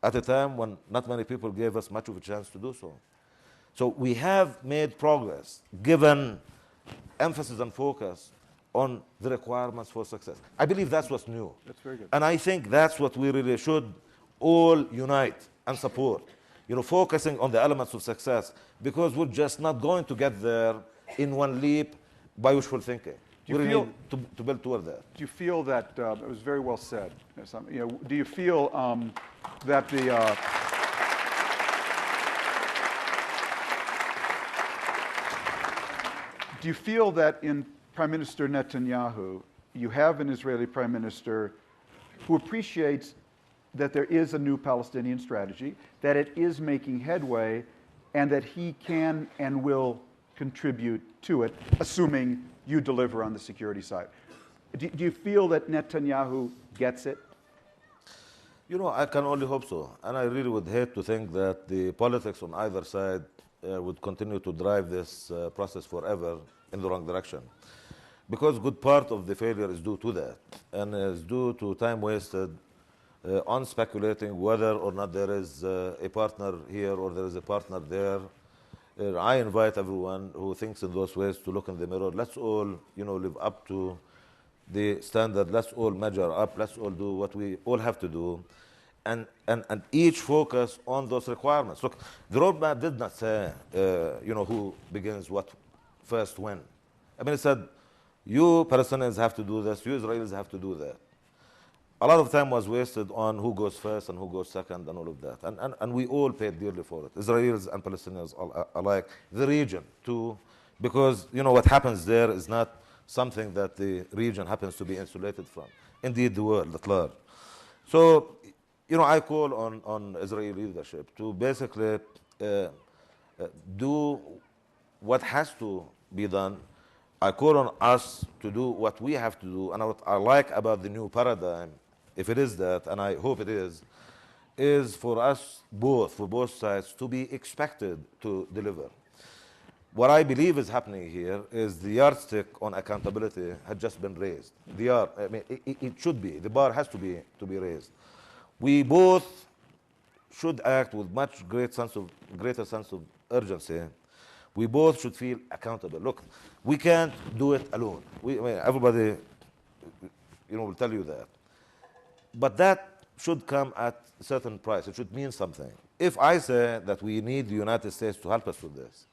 at a time when not many people gave us much of a chance to do so. So we have made progress, given emphasis and focus on the requirements for success. I believe that's what's new. That's very good. And I think that's what we really should all unite and support. Focusing on the elements of success, because we're just not going to get there in one leap by wishful thinking. We really need to build toward that. Do you feel that, it was very well said, do you feel that the, do you feel that in Prime Minister Netanyahu, you have an Israeli Prime Minister who appreciates that there is a new Palestinian strategy, that it is making headway, and that he can and will contribute to it, assuming you deliver on the security side? Do you feel that Netanyahu gets it? I can only hope so. And I really would hate to think that the politics on either side would continue to drive this process forever in the wrong direction. Because good part of the failure is due to that, and is due to time wasted on speculating whether or not there is a partner here or there is a partner there. I invite everyone who thinks in those ways to look in the mirror. Let's all, live up to the standard. Let's all measure up. Let's all do what we all have to do, and each focus on those requirements. Look, the roadmap did not say, who begins what first when. I mean, it said, you Palestinians have to do this. You Israelis have to do that. A lot of time was wasted on who goes first and who goes second and all of that. And we all paid dearly for it, Israelis and Palestinians alike, the region too, because what happens there is not something that the region happens to be insulated from. Indeed, the world at large. So, I call on Israeli leadership to basically do what has to be done. I call on us to do what we have to do. And what I like about the new paradigm, if it is that, and I hope it is for us both, for both sides, to be expected to deliver. What I believe is happening here is the yardstick on accountability had just been raised. It should be. The bar has to be raised. We both should act with much greater sense of urgency. We both should feel accountable. Look, we can't do it alone. Everybody, will tell you that. But that should come at a certain price. It should mean something. If I say that we need the United States to help us with this,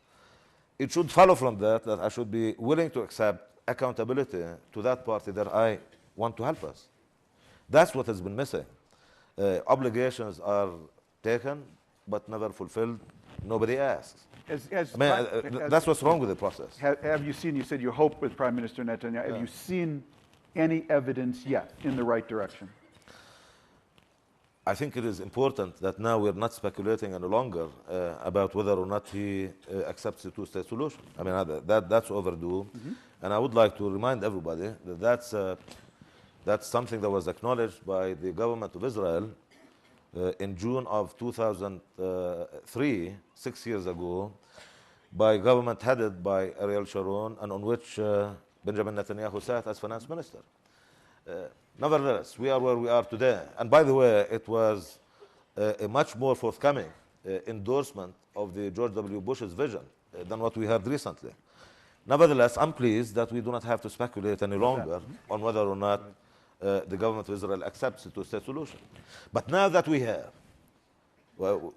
it should follow from that I should be willing to accept accountability to that party that I want to help us. That's what has been missing. Obligations are taken, but never fulfilled. Nobody asks. That's what's wrong with the process. Have you seen, you said you hope with Prime Minister Netanyahu, have you seen any evidence yet in the right direction? I think it is important that now we're not speculating any longer about whether or not he accepts the two-state solution. That's overdue. Mm-hmm. And I would like to remind everybody that that's something that was acknowledged by the government of Israel in June of 2003, 6 years ago, by a government headed by Ariel Sharon, and on which Benjamin Netanyahu sat as finance minister. Nevertheless, we are where we are today. And by the way, it was a much more forthcoming endorsement of the George W. Bush's vision than what we heard recently. Nevertheless, I'm pleased that we do not have to speculate any longer on whether or not the government of Israel accepts the two-state solution. But now that we have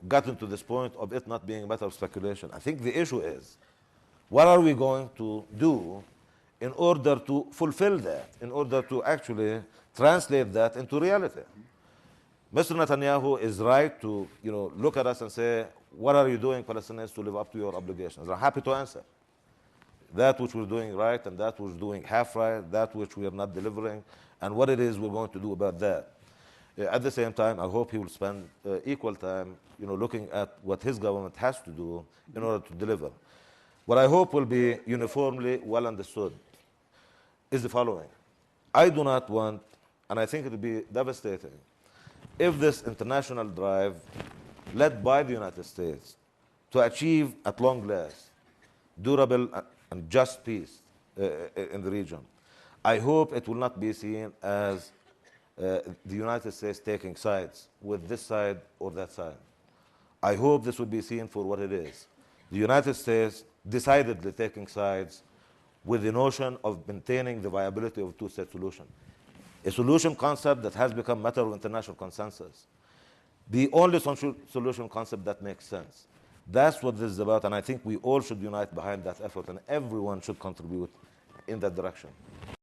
gotten to this point of it not being a matter of speculation, I think the issue is, what are we going to do in order to fulfill that, in order to actually translate that into reality? Mr. Netanyahu is right to look at us and say, what are you doing, Palestinians, to live up to your obligations? I'm happy to answer. That which we're doing right and that which we're doing half right, that which we are not delivering, and what it is we're going to do about that. At the same time, I hope he will spend equal time looking at what his government has to do in order to deliver. What I hope will be uniformly well understood is the following. I do not want, and I think it would be devastating, if this international drive led by the United States to achieve at long last durable and just peace in the region, I hope it will not be seen as the United States taking sides with this side or that side. I hope this will be seen for what it is. The United States decidedly taking sides with the notion of maintaining the viability of a two-state solution, a solution concept that has become matter of international consensus, the only solution concept that makes sense. That's what this is about, and I think we all should unite behind that effort, and everyone should contribute in that direction.